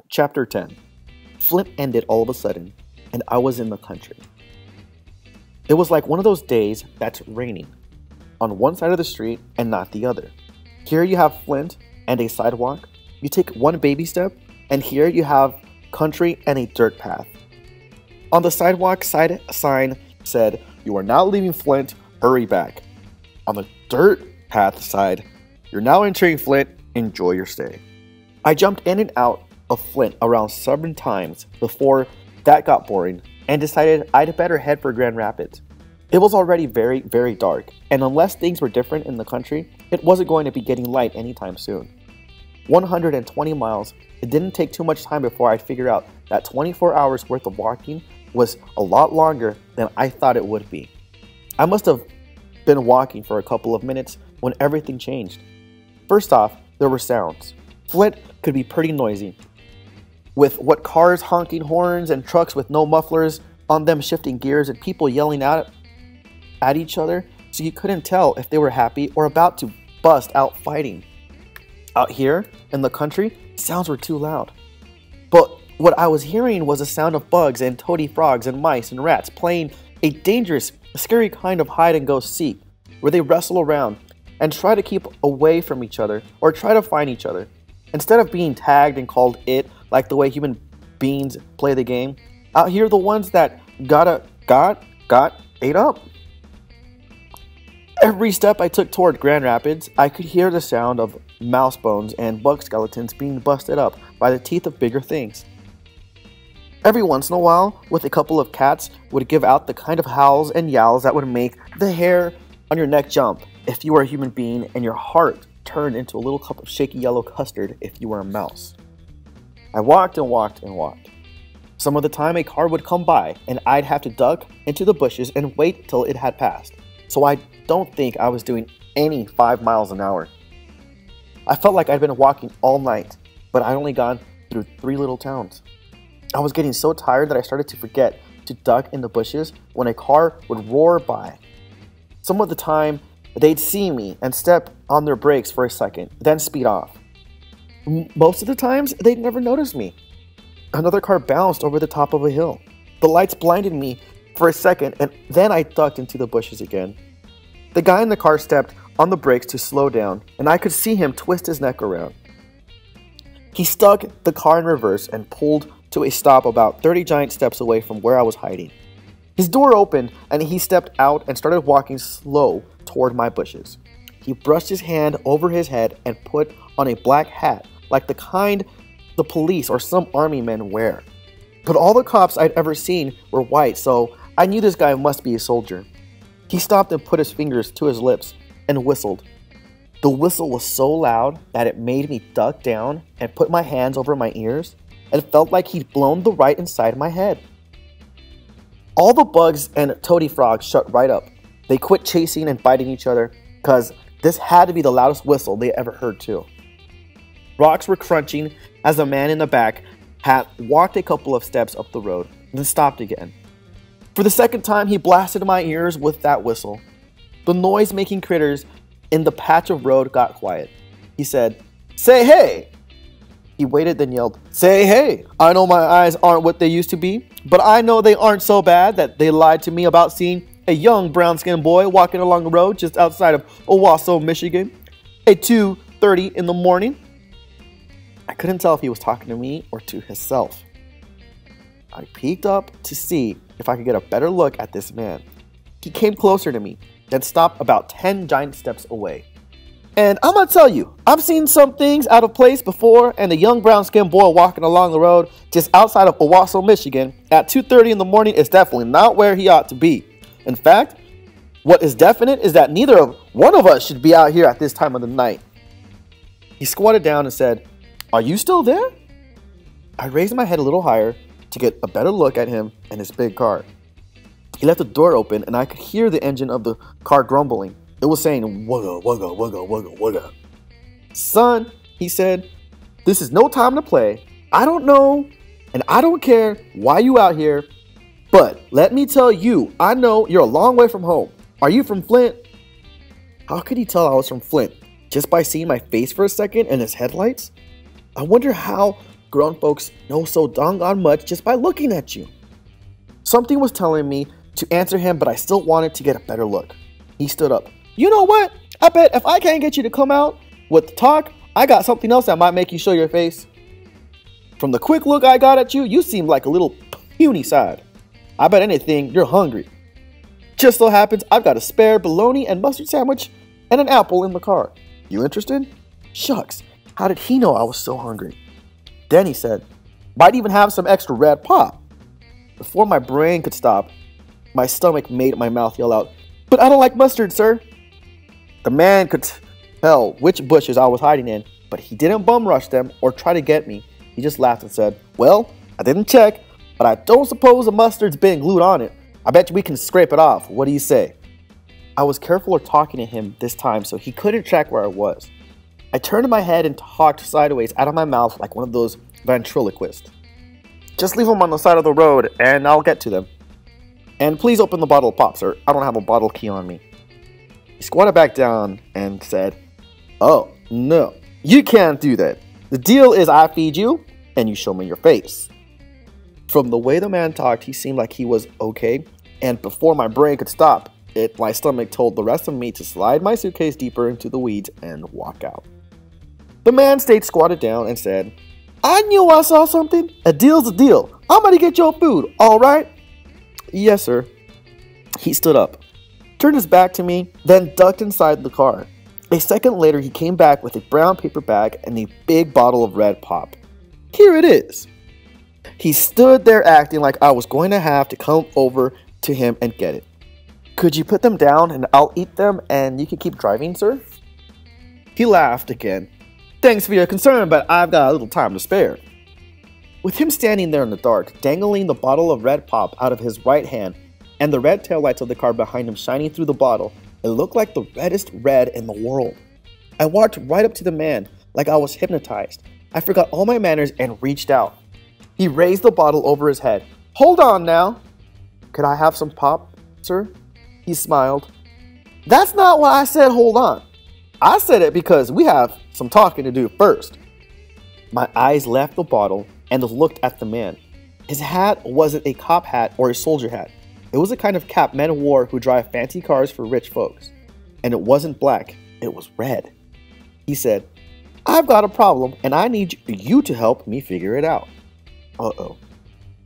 Chapter 10. Flint ended all of a sudden, and I was in the country. It was like one of those days that's raining on one side of the street and not the other. Here you have Flint and a sidewalk. You take one baby step, and here you have country and a dirt path. On the sidewalk side sign said, "You are now leaving Flint, hurry back." On the dirt path side, "You're now entering Flint, enjoy your stay." I jumped in and out of Flint around 7 times before that got boring and decided I'd better head for Grand Rapids. It was already very, very dark, and unless things were different in the country, it wasn't going to be getting light anytime soon. 120 miles, it didn't take too much time before I'd figure out that 24 hours worth of walking was a lot longer than I thought it would be. I must have been walking for a couple of minutes when everything changed. First off, there were sounds. Flint could be pretty noisy, with what cars honking horns and trucks with no mufflers on them shifting gears and people yelling out at each other, so you couldn't tell if they were happy or about to bust out fighting. Out here in the country, sounds were too loud. But what I was hearing was a sound of bugs and toady frogs and mice and rats playing a dangerous, scary kind of hide and go seek, where they wrestle around and try to keep away from each other or try to find each other. Instead of being tagged and called it like the way human beings play the game, out here the ones that got ate up. Every step I took toward Grand Rapids, I could hear the sound of mouse bones and bug skeletons being busted up by the teeth of bigger things. Every once in a while, with a couple of cats would give out the kind of howls and yowls that would make the hair on your neck jump if you were a human being and your heart turned into a little cup of shaky yellow custard if you were a mouse. I walked and walked and walked. Some of the time a car would come by and I'd have to duck into the bushes and wait till it had passed. So I don't think I was doing any 5 miles an hour. I felt like I'd been walking all night, but I'd only gone through 3 little towns. I was getting so tired that I started to forget to duck in the bushes when a car would roar by. Some of the time, they'd see me and step on their brakes for a second, then speed off. Most of the times, they'd never notice me. Another car bounced over the top of a hill. The lights blinded me for a second, and then I ducked into the bushes again. The guy in the car stepped on the brakes to slow down, and I could see him twist his neck around. He stuck the car in reverse and pulled to a stop about 30 giant steps away from where I was hiding. His door opened, and he stepped out and started walking slow toward my bushes. He brushed his hand over his head and put on a black hat, like the kind the police or some army men wear. But all the cops I'd ever seen were white, so I knew this guy must be a soldier. He stopped and put his fingers to his lips and whistled. The whistle was so loud that it made me duck down and put my hands over my ears. It felt like he'd blown the right inside my head. All the bugs and toady frogs shut right up. They quit chasing and biting each other, because this had to be the loudest whistle they ever heard too. Rocks were crunching as the man in the back had walked a couple of steps up the road, then stopped again. For the second time, he blasted my ears with that whistle. The noise-making critters in the patch of road got quiet. He said, "Say hey!" He waited, then yelled, "Say hey! I know my eyes aren't what they used to be, but I know they aren't so bad that they lied to me about seeing a young brown-skinned boy walking along the road just outside of Owasso, Michigan, at 2:30 in the morning." I couldn't tell if he was talking to me or to himself. I peeked up to see if I could get a better look at this man. He came closer to me, then stopped about 10 giant steps away. And I'm gonna tell you, I've seen some things out of place before, and a young brown-skinned boy walking along the road just outside of Owasso, Michigan at 2:30 in the morning is definitely not where he ought to be. In fact, what is definite is that neither of one of us should be out here at this time of the night. He squatted down and said, "Are you still there?" I raised my head a little higher to get a better look at him and his big car. He left the door open, and I could hear the engine of the car grumbling. It was saying, "Wugga, wugga, wugga, wugga, wugga." "Son," he said, "this is no time to play. I don't know, and I don't care why you out here, but let me tell you, I know you're a long way from home. Are you from Flint?" How could he tell I was from Flint? Just by seeing my face for a second and his headlights? I wonder how Grown folks know so doggone much just by looking at you. Something was telling me to answer him, but I still wanted to get a better look. He stood up. You know what? I bet if I can't get you to come out with the talk, I got something else that might make you show your face. From the quick look I got at you, you seem like a little puny side. I bet anything you're hungry. Just so happens I've got a spare bologna and mustard sandwich and an apple in the car. You interested? Shucks, how did he know I was so hungry? Then he said, might even have some extra red pop. Before my brain could stop, my stomach made my mouth yell out, but I don't like mustard, sir. The man could tell which bushes I was hiding in, but he didn't bum rush them or try to get me. He just laughed and said, well, I didn't check, but I don't suppose the mustard's been glued on it. I bet we can scrape it off. What do you say? I was careful of talking to him this time so he couldn't track where I was. I turned my head and talked sideways out of my mouth like one of those ventriloquists. Just leave them on the side of the road and I'll get to them. And please open the bottle of pop, sir. I don't have a bottle key on me. He squatted back down and said, oh, no, you can't do that. The deal is I feed you and you show me your face. From the way the man talked, he seemed like he was okay. And before my brain could stop, my stomach told the rest of me to slide my suitcase deeper into the weeds and walk out. The man stayed squatted down and said, I knew I saw something. A deal's a deal. I'm gonna get your food, all right? Yes, sir. He stood up, turned his back to me, then ducked inside the car. A second later, he came back with a brown paper bag and a big bottle of red pop. Here it is. He stood there acting like I was going to have to come over to him and get it. Could you put them down and I'll eat them and you can keep driving, sir? He laughed again. Thanks for your concern, but I've got a little time to spare. With him standing there in the dark, dangling the bottle of red pop out of his right hand and the red taillights of the car behind him shining through the bottle, it looked like the reddest red in the world. I walked right up to the man like I was hypnotized. I forgot all my manners and reached out. He raised the bottle over his head. Hold on now. Could I have some pop, sir? He smiled. That's not why I said hold on. I said it because we have some talking to do first. My eyes left the bottle and looked at the man. His hat wasn't a cop hat or a soldier hat. It was the kind of cap men wore who drive fancy cars for rich folks. And it wasn't black, it was red. He said, I've got a problem and I need you to help me figure it out. Uh-oh.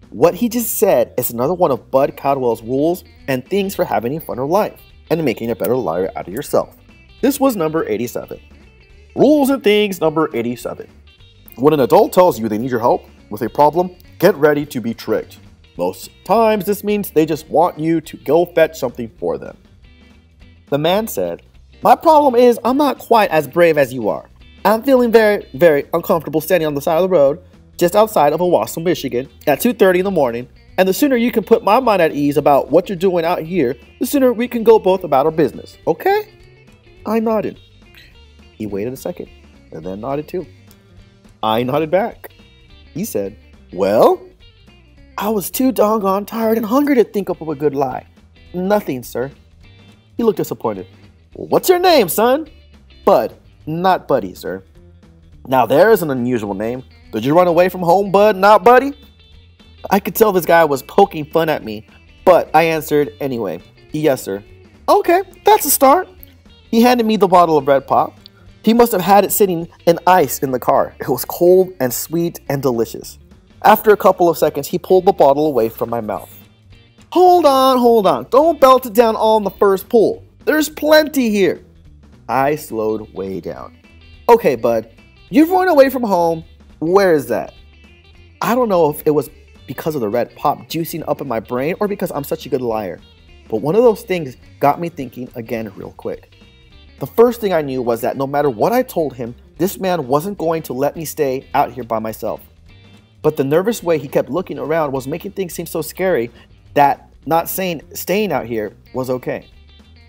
What he just said is another one of Bud Caldwell's rules and things for having a funner life and making a better liar out of yourself. This was number 87. Rules and things number 87. When an adult tells you they need your help with a problem, get ready to be tricked. Most times this means they just want you to go fetch something for them. The man said, my problem is I'm not quite as brave as you are. I'm feeling very, very uncomfortable standing on the side of the road just outside of Owasso, Michigan at 2:30 in the morning, and the sooner you can put my mind at ease about what you're doing out here, the sooner we can go both about our business, okay? I nodded. He waited a second and then nodded too. I nodded back. He said, well, I was too doggone tired and hungry to think up of a good lie. Nothing, sir. He looked disappointed. Well, what's your name, son? Bud, not Buddy, sir. Now there's an unusual name. Did you run away from home, Bud, not Buddy? I could tell this guy was poking fun at me, but I answered anyway. Yes, sir. Okay, that's a start. He handed me the bottle of red pop. He must have had it sitting in ice in the car. It was cold and sweet and delicious. After a couple of seconds, he pulled the bottle away from my mouth. Hold on. Don't belt it down all in the first pull. There's plenty here. I slowed way down. Okay, Bud, you've run away from home. Where is that? I don't know if it was because of the red pop juicing up in my brain or because I'm such a good liar. But one of those things got me thinking again real quick. The first thing I knew was that no matter what I told him, this man wasn't going to let me stay out here by myself. But the nervous way he kept looking around was making things seem so scary that not saying staying out here was okay.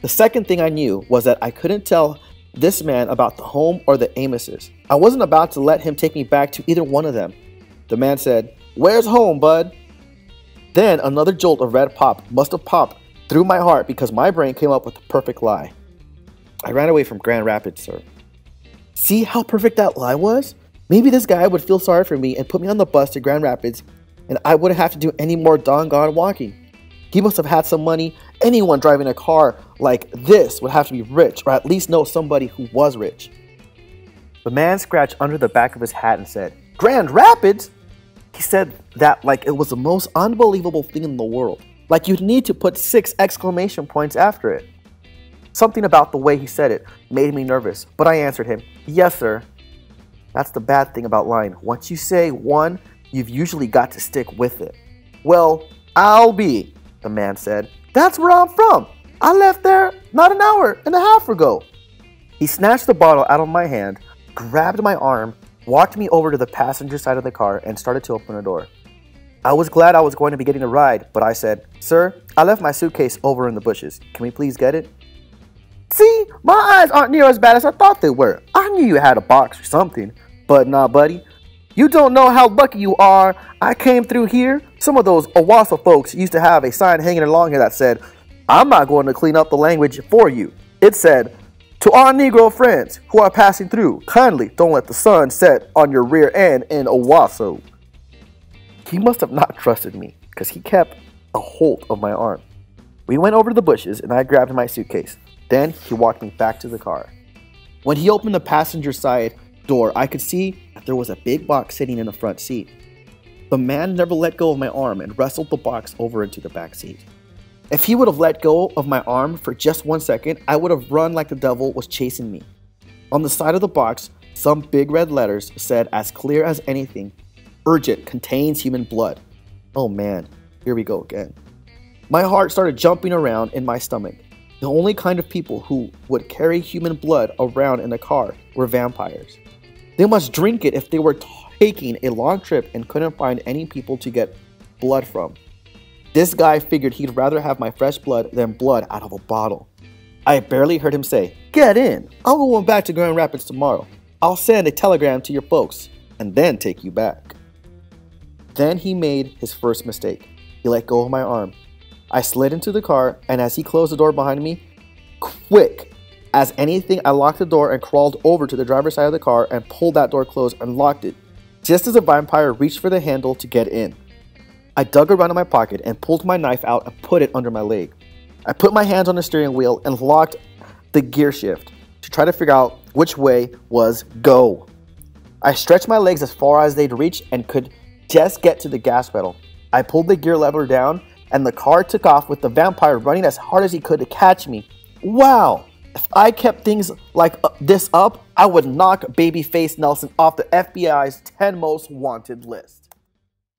The second thing I knew was that I couldn't tell this man about the home or the Amoses. I wasn't about to let him take me back to either one of them. The man said, "Where's home, bud?" Then another jolt of red pop must have popped through my heart because my brain came up with the perfect lie. I ran away from Grand Rapids, sir. See how perfect that lie was? Maybe this guy would feel sorry for me and put me on the bus to Grand Rapids, and I wouldn't have to do any more doggone walking. He must have had some money. Anyone driving a car like this would have to be rich, or at least know somebody who was rich. The man scratched under the back of his hat and said, "Grand Rapids?" He said that like it was the most unbelievable thing in the world. Like you'd need to put 6 exclamation points after it. Something about the way he said it made me nervous, but I answered him, "Yes, sir." That's the bad thing about lying. Once you say one, you've usually got to stick with it. "Well, I'll be," the man said. "That's where I'm from. I left there not an hour and a half ago." He snatched the bottle out of my hand, grabbed my arm, walked me over to the passenger side of the car, and started to open the door. I was glad I was going to be getting a ride, but I said, "Sir, I left my suitcase over in the bushes. Can we please get it?" "See, my eyes aren't near as bad as I thought they were. I knew you had a box or something. But nah, buddy. You don't know how lucky you are. I came through here. Some of those Owasso folks used to have a sign hanging along here that said, 'I'm not going to clean up the language for you.' It said, 'To our Negro friends who are passing through, kindly don't let the sun set on your rear end in Owasso.'" He must have not trusted me, because he kept a hold of my arm. We went over to the bushes, and I grabbed my suitcase. Then he walked me back to the car. When he opened the passenger side door, I could see that there was a big box sitting in the front seat. The man never let go of my arm and wrestled the box over into the back seat. If he would have let go of my arm for just 1 second, I would have run like the devil was chasing me. On the side of the box, some big red letters said as clear as anything, "Urgent, contains human blood." Oh man, here we go again. My heart started jumping around in my stomach. The only kind of people who would carry human blood around in a car were vampires. They must drink it if they were taking a long trip and couldn't find any people to get blood from. This guy figured he'd rather have my fresh blood than blood out of a bottle. I barely heard him say, "Get in. I'm going back to Grand Rapids tomorrow. I'll send a telegram to your folks and then take you back." Then he made his first mistake. He let go of my arm. I slid into the car, and as he closed the door behind me, quick as anything, I locked the door and crawled over to the driver's side of the car and pulled that door closed and locked it, just as the vampire reached for the handle to get in. I dug around in my pocket and pulled my knife out and put it under my leg. I put my hands on the steering wheel and locked the gear shift to try to figure out which way was go. I stretched my legs as far as they'd reach and could just get to the gas pedal. I pulled the gear lever down and the car took off with the vampire running as hard as he could to catch me. Wow! If I kept things like this up, I would knock Babyface Nelson off the FBI's 10 most wanted list.